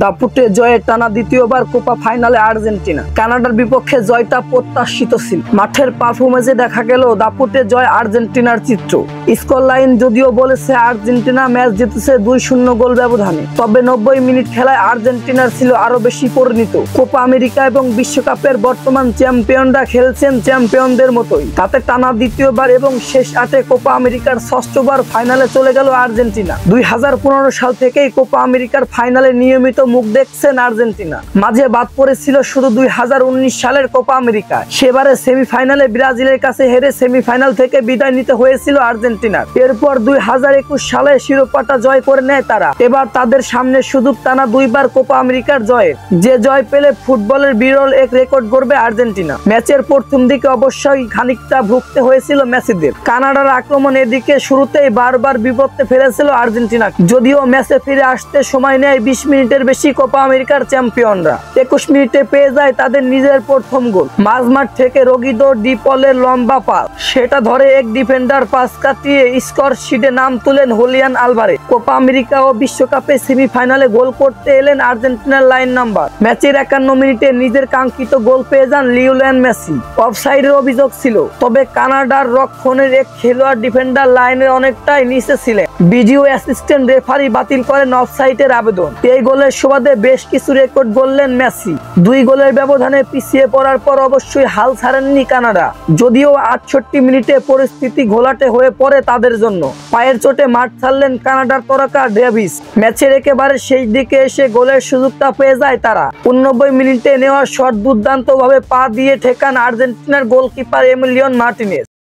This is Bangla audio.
দাপুটে জয়ের টানা দ্বিতীয়বার কোপা ফাইনালে আর্জেন্টিনা। কানাডার বিপক্ষে জয়টা প্রত্যাশিত ছিল। মাঠের পারফরমেন্সে দেখা গেল দাপুটে জয় আর্জেন্টিনার চিত্র। স্কোর লাইন যদিও বলেছে আর্জেন্টিনা ম্যাচ জিতেছে 2-0 গোল ব্যবধানে, তবে 90 মিনিট খেলায় আর্জেন্টিনার ছিল আরো বেশি পরিণত। কোপা আমেরিকা এবং বিশ্বকাপের বর্তমান চ্যাম্পিয়নরা খেলছেন চ্যাম্পিয়নদের মতোই। তাতে টানা দ্বিতীয়বার এবং শেষ 8-এ কোপা আমেরিকার ষষ্ঠবার ফাইনালে চলে গেল আর্জেন্টিনা। 2015 সাল থেকেই কোপা আমেরিকার ফাইনালে নিয়মিত মুখ দেখছেন আর্জেন্টিনা। মাঝে বাদ পড়েছিল শুধু 2019 সালের কোপা আমেরিকা। সেবারে সেমিফাইনালে ব্রাজিলের কাছে হেরে সেমিফাইনাল থেকে বিদায় নিতে হয়েছিল আর্জেন্টিনার। এরপর 2021 সালে শিরোপাটা জয় করে নেয় তারা। এবার তাদের সামনে সুযোগ টানা দুইবার কোপা আমেরিকার জয়ের, যে জয় পেলে ফুটবলের বিরল এক রেকর্ড গড়বে আর্জেন্টিনা। ম্যাচের প্রথম দিকে অবশ্যই খানিকটা ভুগতে হয়েছিল মেসিদের। কানাডার আক্রমণ এদিকে শুরুতেই বারবার বিপদে ফেলেছিল আর্জেন্টিনা, যদিও ম্যাচে ফিরে আসতে সময় নেয় 20 মিনিটের বেশি কোপা আমেরিকার চ্যাম্পিয়নরা। 21 মিনিটে পেয়ে যায় তাদের নিজের প্রথম গোল। মাঝমাঠ থেকে রোগিদো ডি পলের লম্বা পাস, সেটা ধরে এক ডিফেন্ডার পাস কাটিয়ে স্কোর শিটে নাম তুলেন হুলিয়ান আলভারেজ। কোপা আমেরিকা ও বিশ্বকাপে সেমিফাইনালে গোল করতে এলেন আর্জেন্টিনার লাইন নাম্বার। ম্যাচের 51 মিনিটে নিজের কাঙ্ক্ষিত গোল পেয়ে যান লিওনেল মেসি। অফসাইডের অভিযোগ ছিল, তবে কানাডার রক্ষণের এক খেলোয়াড় ডিফেন্ডার লাইনের অনেকটাই নিচে ছিলেন। ভিডিও অ্যাসিস্ট্যান্ট রেফারি বাতিল করেন অফসাইডের আবেদন। এই গোলের সুবাদে বেশ কিছু রেকর্ড গড়লেন মেসি। 2 গোলের ব্যবধানে পিছিয়ে পড়ার পর অবশ্যই হাল ছাড়েননি কানাডা, যদিও 68 মিনিটে পরিস্থিতি ঘোলাটে হয়ে পড়ে তাদের জন্য। পায়ের চোটে মাঠ ছাড়লেন কানাডার তারকা ডেভিস। ম্যাচের একেবারে শেষ দিকে এসে গোলের সুযোগটা পেয়ে যায় তারা। 89 মিনিটে নেওয়া শট দুর্দান্তভাবে পা দিয়ে ঠেকান আর্জেন্টিনার গোলকিপার এমিলিয়ানো মার্টিনেজ।